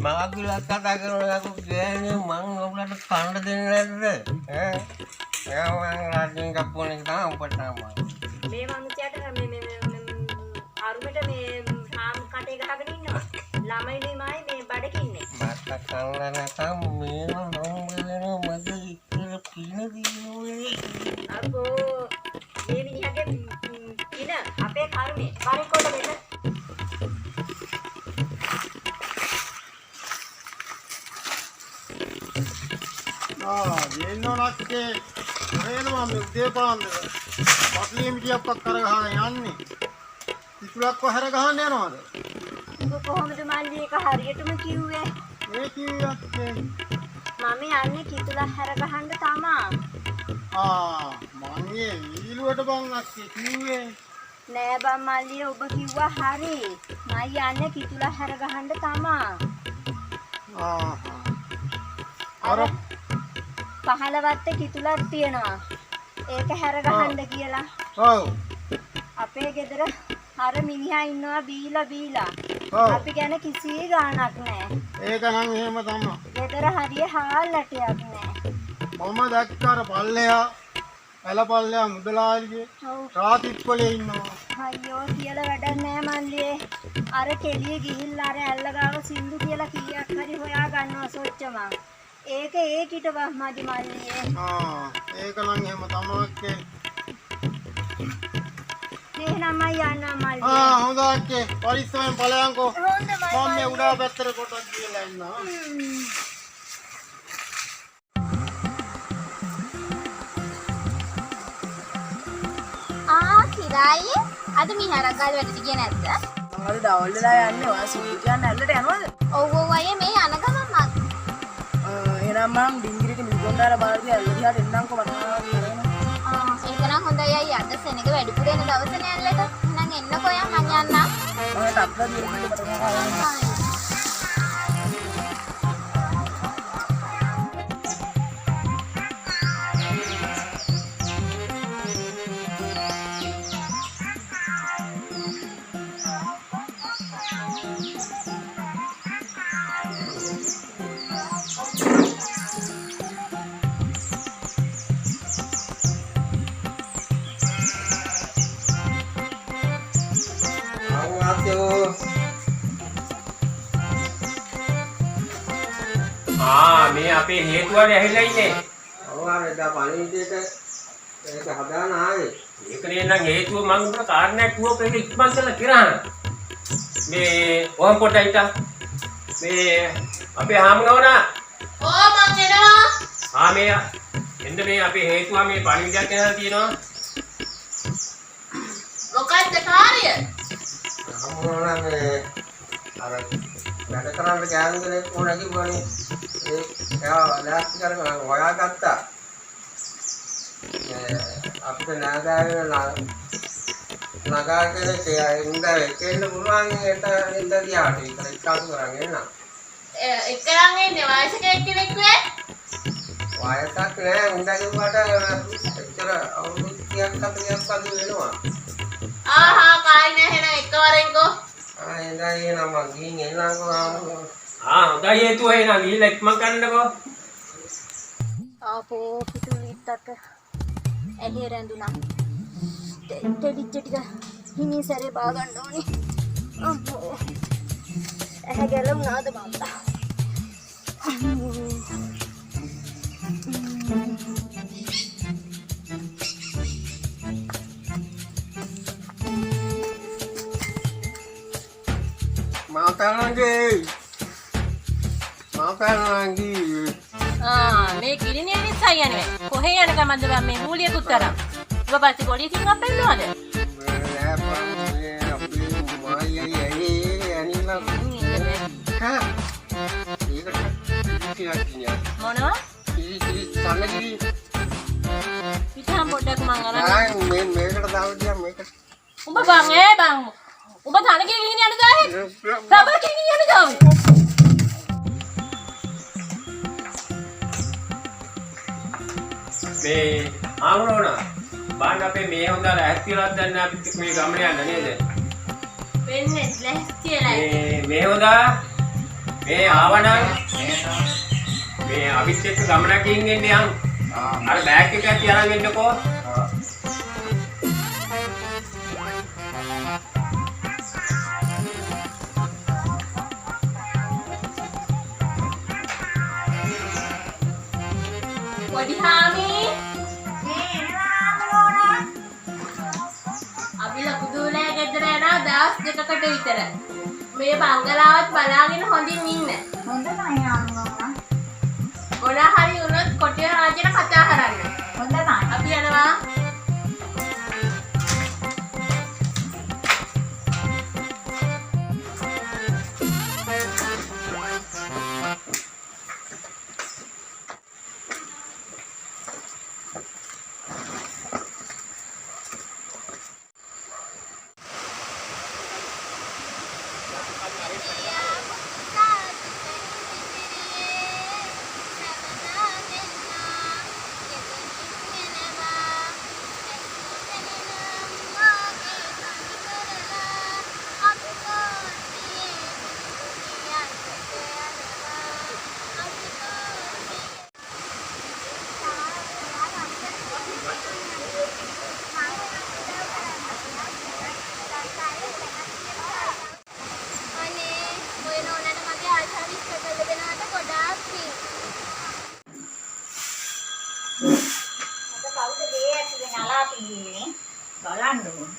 මාගුලක් කතා කරනකොට ගෑනේ මං ඔයාලට කන්න දෙන්නේ නැද්ද? ඈ? එයා මං රාජ්‍යයෙන් කප්පුවන එක තමයි උඹට තමයි. මේ මනුස්සයාට මේ අරුමට මේ හාම් කටේ ගහගෙන ඉන්නවා. ළමයිනේ මායි මේ බඩකින්නේ. මට කන්න නැතම් මේ නෝම්බලන මද ඉතල පින දිනුවේ. අකෝ මේ මිනිහගේ පින අපේ කර්මේ බරි කොට දෙන්න. ये नो नाके अरे ना मैं उदे पांदे पतली मिटिया पक्कर गहाने යන්නේ ඉතුලක් කොහර ගහන්න යනවද උඹ කොහොමද මල්ලි එක හරියටම කිව්වේ මේ කිව්වත් මම යන්නේ කිතුලක් හැර ගහන්න තමා මම ඊළුවට බං අක්කේ කිව්වේ නෑ බං මල්ලි ඔබ කිව්වා හරි මම යන්නේ කිතුලක් හැර ගහන්න තමා අර පහලවත්තේ කිතුලක් තියෙනවා. ඒක හැර ගහන්න කියලා. ඔව්. අපේ ගෙදර අර මිනිහා ඉන්නවා බීලා. ඔව්. අපි ගැන කිසි ගාණක් නැහැ. ඒක නම් එහෙම තමයි. ගෙදර හරිය හාල් ලැටයක් නැහැ. මම දැක්කාර පල්ලෙහා පල්ලෙහා මුදලාලිගේ ඔව්. රාතිත්වලේ ඉන්නවා. අයියෝ කියලා වැඩක් නැහැ මල්ලියේ. අර කෙලිය ගිහිල්ලා අර ඇල්ල ගාව සින්දු කියලා කීයක් හරි හොයා ගන්නවා සොච්චම. ඒක ඒකිට මදි මල්ලියේ. ඒක නම් එහෙම තමයි. එහෙනම් මම යන්නම් මල්ලියේ. හොඳයි අක්කේ. පරිස්සමෙන් ඵලයන්කෝ. හොඳයි මම මේ උඩා පැත්තට කොටක් ගිහලා ඉන්නවා. කිරායි අද මිහරක් ගාල වැඩට ගියේ නැද්ද? අර දවල් වෙලා යන්නේ ඔයා සිද්ධි කියන්න ඇල්ලට යනවද? ඔව් අයියේ මේ යන ගමන් එහෙනම් මම ඩිංගිරිට මිල්කොණ්ඩාර බාරදී ඇල්ල දිහාට එන්නම්කෝ මට කරගෙන. ඒක නම් හොඳයි අයියා අද සෙනග වැඩිපුර එන දවසනේ ඇල්ලට. එහෙනම් එන්නකෝ යා මං යන්නම්. මට අත්ලා දිරෙන්න පටන් ගන්නවා. මේ අපේ හේතුවට ඇහිලා ඉන්නේ. ඔව් ආ වෙදා පණිවිඩයට ඒක හදාන ආවේ. ඒක නේනම් හේතුව මම උඹට කාරණයක් කිව්වොත් ඒක ඉක්මන් කරලා කිරහන. මේ ඔහම් පොටයිට මේ අපේ හාමුදුරුවෝ ඕ මං එනවා. මේ එන්න මේ අපේ හේතුව මේ පණිවිඩයක් ගෙනලා තියෙනවා. මොකක්ද කාර්යය? හාමුදුරුවෝ මේ අර වැඩ කරන්න ගෑනු කෙනෙක් ඕන කිව්වනේ. එයා ලෑස්ති කරගෙන හොයාගත්තා. අපිට නාගාවේ නගා කෙනෙක් ඉඳ එක්කෙන්න පුළුවන් ඒට ඉඳ ගියාට විතර එක්කාසු කරන් එන්න. එක්කරන් එන්නේ වයසක කෙනෙක් වේ? වයසක් නෑ උන්ද කිව්වට එච්චර අවුරුදු 30ක් 40ක් වගේ වෙනවා. කායි නෑ එහෙනම් එකවරෙන්කෝ. එඳා එනවා මං ගිහින් එන්නකෝ. හොඳයි හේතුව එහෙනම් ගිහිල්ලා ඉක්මන් කරන්නකෝ. ආපෝ පිටුලිට්ටක ඇලේ රැඳුණා. ටෙඩිච්ච ටික හිමි සැරේ බා ගන්න ඕනේ. අම්මෝ. ඇහැ ගැලුණාද මන්දා. මාතනගේ මේ කිරිනේ නිසා යන්නේ. කොහේ යන ගමන්ද මේ මූලියකුත් තරම්. ඔබ පස්සේ පොලිසියෙන් අපෙන්නවද? මොනවා? පිටහම් පොඩ්ඩක් මං අරන්. මේකට දාලා තියා මේකට. උඹ බං බං. උඹ තනකේ ගිහින් යන්න ගාවේ. රබර් ගිහින් යන්න ගාවේ. මේ ආවරෝණ බාන්න අපේ මේ හොඳ ලැහැත්තිලක් දැන් අපි මේ ගමන යන්න නේද? වෙන්නේ ලැහැත්තියලයි. මේ හොඳ මේ ආවනම් මේ අවිත් එක්ක ගමනකින් එන්න යන්. අර බෑග් එක ඇති අරන් එන්නකෝ. පොඩි හාමි අපි ලොකු දූලෑ ගෙදර යනවා දවස් දෙකකට විතර. මේ බංගලාවත් බලාගෙන හොඳින් ඉන්න. හොඳයි අම්මා. මොනවා හරි වුණොත් කොටිය රාජයට කතා කරන්න. හොඳයි. අපි යනවා. බලන්න.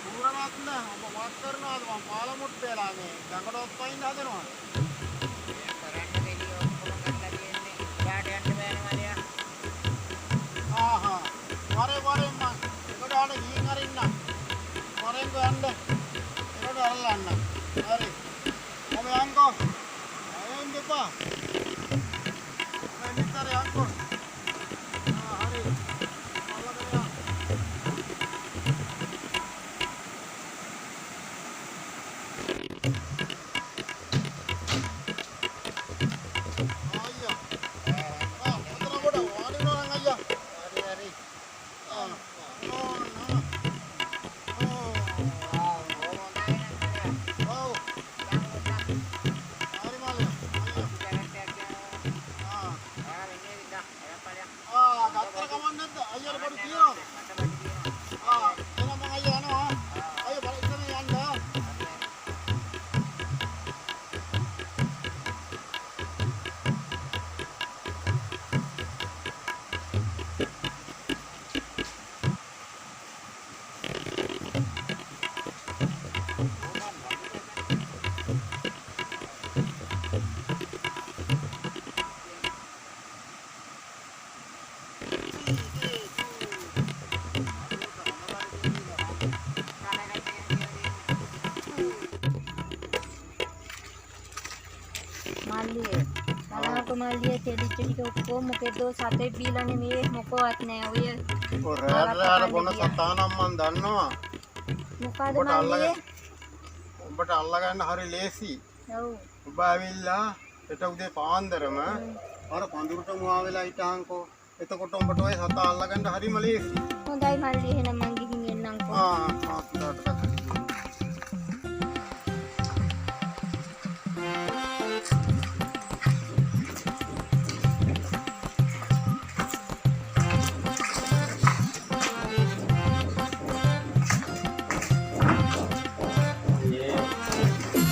කුරණත් නෑ ඔබ වත් කරනවාද මම පාල මුට්ටේලා මේ ගඟඩොත් පයින් හදනවා කරන්න දෙලිය ඔක්කොම කරලා තියෙන්නේ ඊට යන්න බෑනේ මලියා ආහා වරේ මම ඒකට ආඩ ගිහින් අරින්න වරෙන් ගන්න ඒකට අල්ලන්න හරි ඔබ යන්කෝ එන්න දෙපා මම විතර යන්කෝ හරි මල්ලිය තෙලිච්ච ටික ඔක්කොම මොකද සතේ බීලානේ මේ මොකවත් නෑ ඔය ඔය රෑට බොන සතානම් මන් දන්නවා. මොකද මල්ලියේ උඹට අල්ලගන්න හරි ලේසි. ඔව් ඔබ ඇවිල්ලා හෙට උදේ පාන්දරම අර පඳුරට මුවා වෙලා හිටහන්කෝ. එතකොට උඹට ඔය සතා අල්ලගන්න හරිම ලේසි. හොඳයි මල්ලිය එහෙනම් මං ගිහින් එන්නම්කෝ.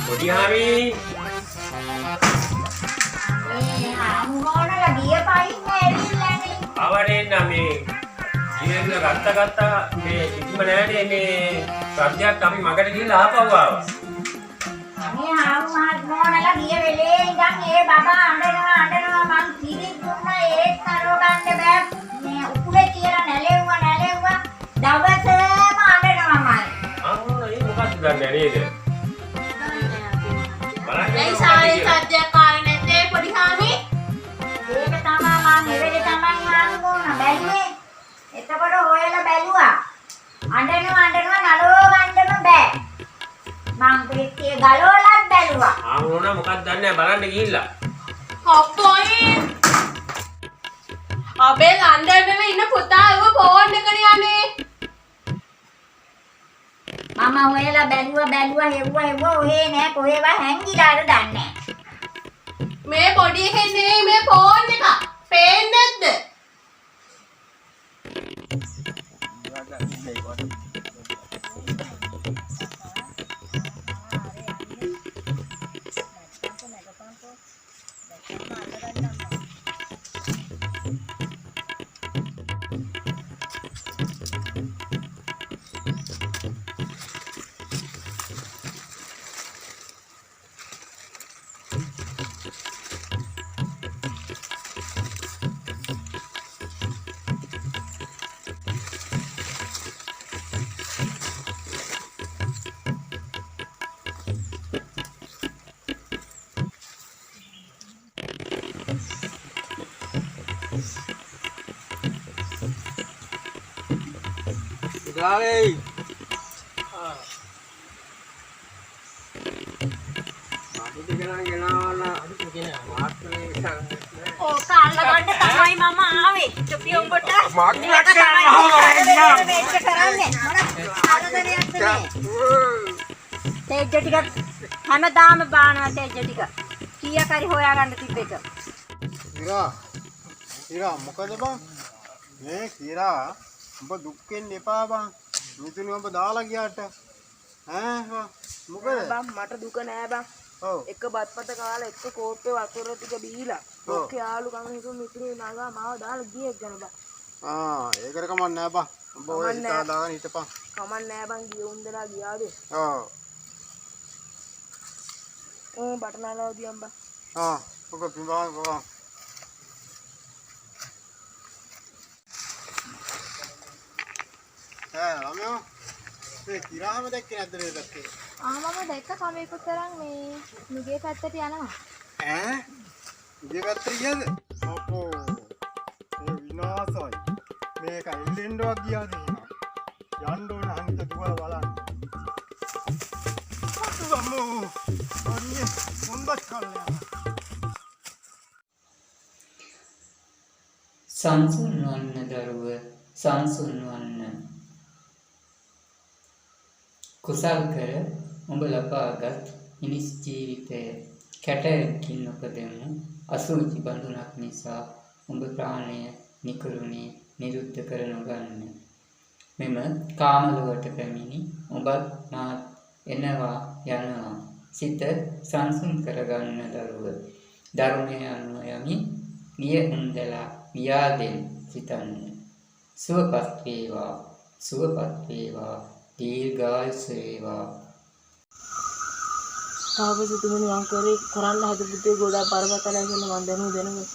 පොඩිහාමි මොනවද ගිය පයින් ඇවිල්ලානේ. අවරෙන් මේ ජීවිත ගත්ත මේ ඉක්ම නෑනේ මේ සත්‍යයක් අපි මගට ගිහලා ආපහු ආවා. මේ ආව මොනවද ගිය වෙලේ ඉඳන් ඒ බබා අඬනවා මං කිරි දුන්නා ඒත් කරව ගන්න බෑ. මේ උකුලේ තියලා නැලෙව්වා දවසේම අඬනවාමයි. ඒ මොකක්ද දන්නේ නේද? ඒ සාරේ සත්‍යයක් කාලේ නැත්තේ පොඩි හාමි. ඒක තමයි මම එවෙලේ තමයි ආවෝන බැලුවේ. එතකොට හොයලා බැලුවා. අඬනවා නලෝ ගන්නම බෑ. මං පිටියේ ගලවලත් බැලුවා. ආවෝන මොකක්ද දන්නේ බලන්න ගිහිල්ලා. අප්පෝයි. අපේ ලන්ඩන් වල ඉන්න පුතා ඌ ෆෝන් එකට යන්නේ. මම හොයලා බැලුවා හෙව්වා ඔහේ නෑ කොහෙවත් හැංගිලාද දන්නේ නෑ. මේ පොඩි එකේ නෙවෙයි මේ ෆෝන් එක. පේන්නේ නැද්ද? ගාලේ ඕක අල්ලගන්න තමයි මම ආවේ. චුපි උඹට තේජ ටික හැමදාම බානවා තේජ ටික. කීයක් හරි හොයාගන්න තිබ්බ එක. ඉරා මොකද බං? මේ කිරා උඹ දුක් වෙන්න එපා බං. මිතුනි උඹ දාලා ගියාට ඈ මොකද? බං මට දුක නෑ බං. ඔව්. එක බත්පත කාලා එක කෝප්පේ වතුර ටික බීලා ඔක්කේ යාළු කම හිතු මිතුරු නගා මාව දාලා ගියේ ගන බං. ඒකට කමක් නෑ බං. උඹ ඔය හිතා දාගෙන හිටපන්. කමක් නෑ බං ගිය උන්දලා ගියාද? බටනාලා දියම් බං. ඔක පිඹාන කොහොම? ළමයෝ මේ කිරාම දැක්කේ නැද්ද මේ පැත්තේ? මම දැක්ක කමේකුත් තරම් මේ නිගේ පැත්තට යනවා. නිගේ පැත්තට ගියාද? අපෝ මේ විනාසයි. මේක එල්ලෙන්නවත් ගියාද එහෙනම්? යන්න ඕන අනිත් දුවලා බලන්න. අම්මෝ අනේ මොන්දක් කල්ලා. සංසුන් වන්න දරුව සංසුන් වන්න. කුසල් කර උඹ ලබාගත් මිනිස් ජීවිතය කැටයකින් නොපදෙමු. අසුචි බඳුනක් නිසා උඹ ප්‍රාණය නිකරුණේ නිරුද්ධ කර නොගන්න. මෙම කාමලුවට පැමිණි උඹත් මාත් එනවා යනවා. සිත සංසුන් කරගන්න දරුව. ධර්මය අනුව යමින් ගිය උන්දලා වියාදෙන් සිතන්න. සුවපත් වේවා දීර්ඝායුෂ වේවා. තාපසතුමනි මං කරන්න හදපු දේ ගොඩාක් බරපතලයි කියලා මං දැනුවත්.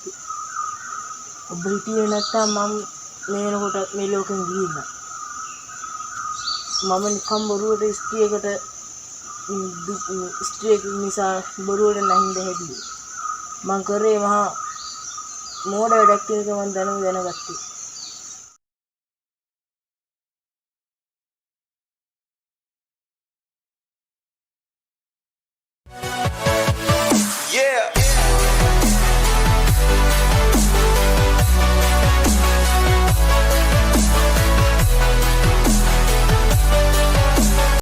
ඔබ හිටියේ නැත්තම් මම මේ වෙනකොට මේ ලෝකෙන් ගිහිල්ලා. මම නිකම් බොරුවට ස්ත්‍රියක නිසා බොරුවට නැහින්ද හැදුවේ. මං කරේ මහා මෝඩ වැඩක් කියන එක මම දැනගත්තා.